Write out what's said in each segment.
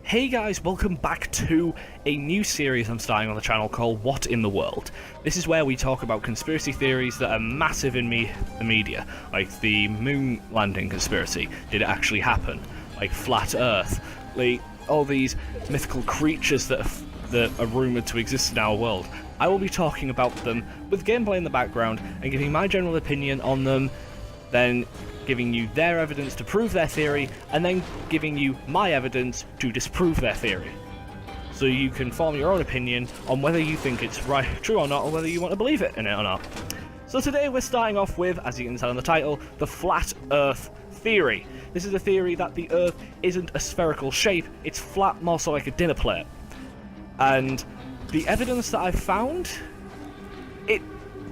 Hey guys, welcome back to a new series I'm starting on the channel called What in the World. This is where we talk about conspiracy theories that are massive in the media, like the moon landing conspiracy. Did it actually happen? Like flat Earth, like all these mythical creatures that are rumoured to exist in our world. I will be talking about them with gameplay in the background and giving my general opinion on them, then giving you their evidence to prove their theory, and then giving you my evidence to disprove their theory. So you can form your own opinion on whether you think it's right, true or not, or whether you want to believe it or not. So today we're starting off with, as you can tell in the title, the flat Earth theory. This is a theory that the Earth isn't a spherical shape, it's flat, more so like a dinner plate. And the evidence that I've found,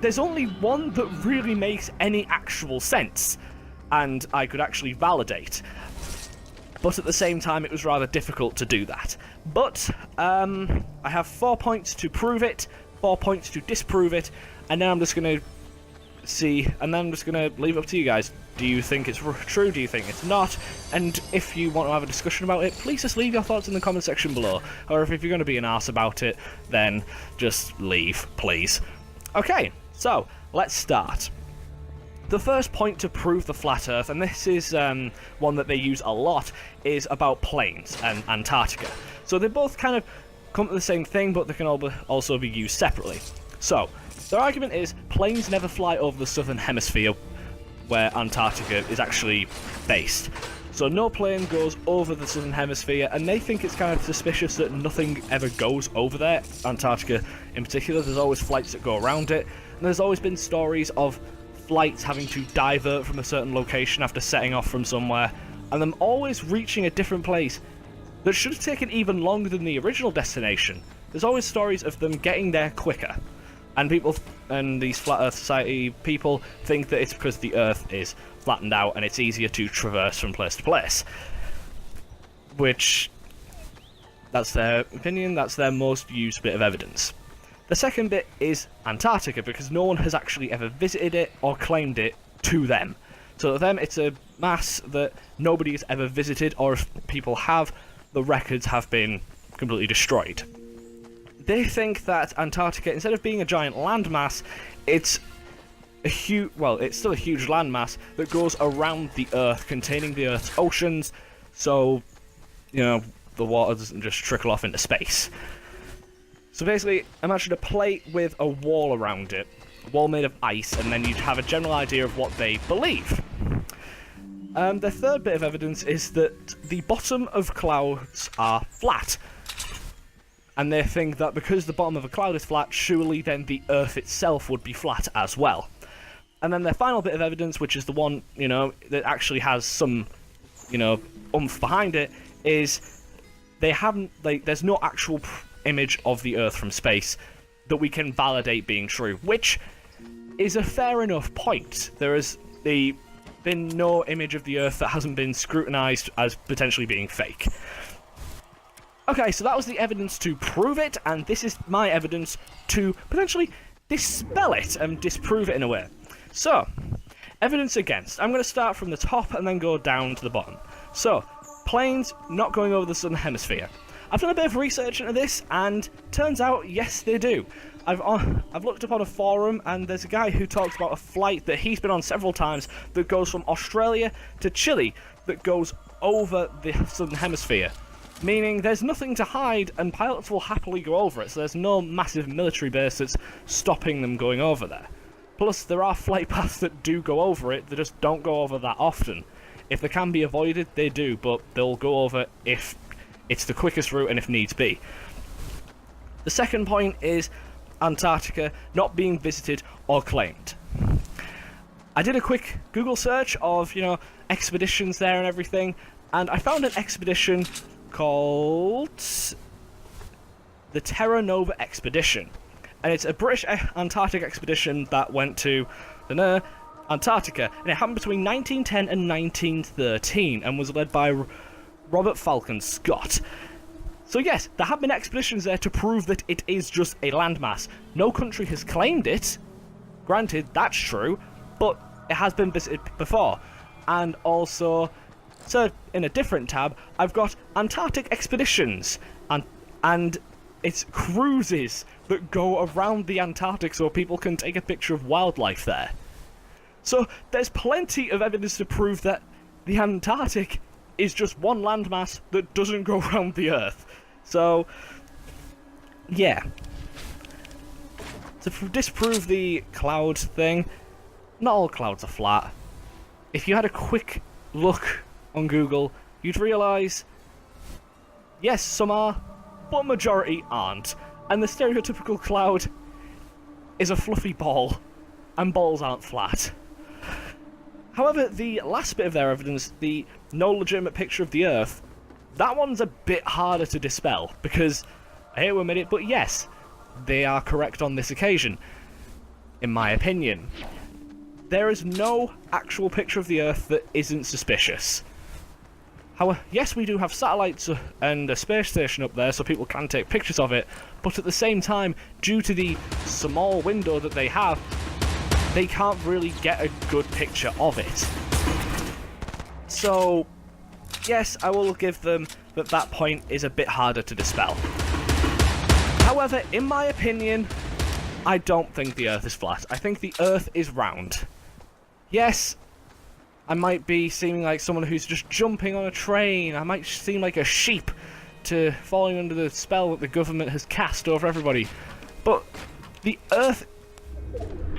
there's only one that really makes any actual sense, and I could actually validate. But at the same time, it was rather difficult to do that. But I have 4 points to prove it, 4 points to disprove it, and then I'm just going to see, and then I'm just going to leave it up to you guys. Do you think it's true? Do you think it's not? And if you want to have a discussion about it, please just leave your thoughts in the comment section below. Or if you're going to be an arse about it, then just leave, please. Okay, so let's start. The first point to prove the flat Earth, and this is one that they use a lot, is about planes and Antarctica. So they both kind of come to the same thing, but they can also be used separately. So their argument is planes never fly over the southern hemisphere where Antarctica is actually based. So no plane goes over the southern hemisphere, and they think it's kind of suspicious that nothing ever goes over there, Antarctica in particular. There's always flights that go around it, and there's always been stories of flights having to divert from a certain location after setting off from somewhere, and them always reaching a different place that should have taken even longer than the original destination. There's always stories of them getting there quicker, and people, and these Flat Earth Society people, think that it's because the Earth is flattened out and it's easier to traverse from place to place. Which, that's their opinion, that's their most used bit of evidence. The second bit is Antarctica, because no one has actually ever visited it or claimed it to them. So to them, it's a mass that nobody has ever visited, or if people have, the records have been completely destroyed. They think that Antarctica, instead of being a giant landmass, it's a huge, well, it's still a huge landmass that goes around the Earth, containing the Earth's oceans, so, you know, the water doesn't just trickle off into space. So basically, imagine a plate with a wall around it, a wall made of ice, and then you'd have a general idea of what they believe. The third bit of evidence is that the bottom of clouds are flat. And they think that because the bottom of a cloud is flat, surely then the Earth itself would be flat as well. And then their final bit of evidence, which is the one, you know, that actually has some, you know, oomph behind it, is they haven't, like, there's no actual image of the Earth from space that we can validate being true, which is a fair enough point. There has been no image of the Earth that hasn't been scrutinized as potentially being fake. Okay, so that was the evidence to prove it, and this is my evidence to potentially dispel it and disprove it in a way. So, evidence against. I'm going to start from the top and then go down to the bottom. So, planes not going over the southern hemisphere. I've done a bit of research into this, and turns out, yes, they do. I've looked up on a forum, and there's a guy who talks about a flight that he's been on several times that goes from Australia to Chile that goes over the southern hemisphere. Meaning there's nothing to hide, and pilots will happily go over it, so there's no massive military base that's stopping them going over there. Plus, there are flight paths that do go over it, they just don't go over that often. If they can be avoided, they do, but they'll go over if it's the quickest route and if needs be. The second point is Antarctica not being visited or claimed. I did a quick Google search of, you know, expeditions there and everything, and I found an expedition called the Terra Nova Expedition. And it's a British Antarctic expedition that went to Antarctica, and it happened between 1910 and 1913 and was led by Robert Falcon Scott. So yes, there have been expeditions there to prove that it is just a landmass. No country has claimed it. Granted, that's true, but it has been visited before. And also, So in a different tab, I've got Antarctic expeditions, and it's cruises that go around the Antarctic so people can take a picture of wildlife there. So there's plenty of evidence to prove that the Antarctic is just one landmass that doesn't go around the Earth. So, yeah. To disprove the cloud thing, not all clouds are flat. If you had a quick look on Google, you'd realise, yes, some are, but majority aren't. And the stereotypical cloud is a fluffy ball, and balls aren't flat. However, the last bit of their evidence, the no legitimate picture of the Earth, that one's a bit harder to dispel, because, I hate to admit it, but yes, they are correct on this occasion, in my opinion. There is no actual picture of the Earth that isn't suspicious. However, yes, we do have satellites and a space station up there so people can take pictures of it, but at the same time, due to the small window that they have, they can't really get a good picture of it. So, yes, I will give them that that point is a bit harder to dispel. However, in my opinion, I don't think the Earth is flat. I think the Earth is round. Yes, I might be seeming like someone who's just jumping on a train. I might seem like a sheep to falling under the spell that the government has cast over everybody. But the Earth,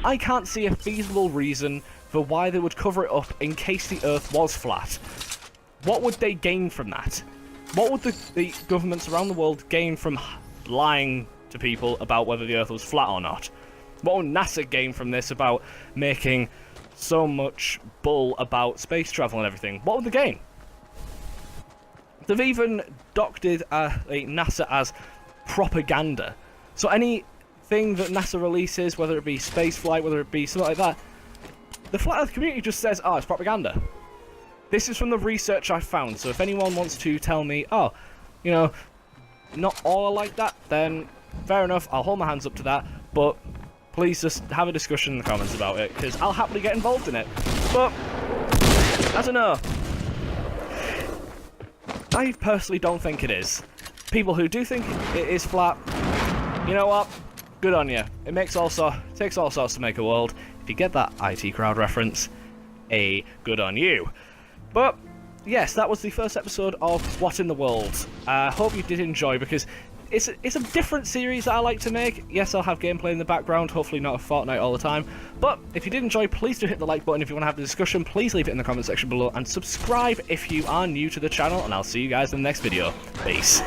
I can't see a feasible reason for why they would cover it up in case the Earth was flat. What would they gain from that? What would the governments around the world gain from lying to people about whether the Earth was flat or not? What would NASA gain from this about making so much bull about space travel and everything? What would they gain? They've even doctored NASA as propaganda. So anything that NASA releases, whether it be spaceflight, whether it be something like that, the Flat Earth community just says, oh, it's propaganda. This is from the research I found, so if anyone wants to tell me, oh, you know, not all are like that, then fair enough, I'll hold my hands up to that, but please just have a discussion in the comments about it, because I'll happily get involved in it. But, I don't know. I personally don't think it is. People who do think it is flat, you know what? Good on you. It takes all sorts to make a world. If you get that IT crowd reference, good on you. But, yes, that was the first episode of What in the World. I hope you did enjoy, because it's a different series that I like to make. Yes, I'll have gameplay in the background, hopefully not a Fortnite all the time. But if you did enjoy, please do hit the like button. If you want to have a discussion, please leave it in the comment section below. And subscribe if you are new to the channel, and I'll see you guys in the next video. Peace.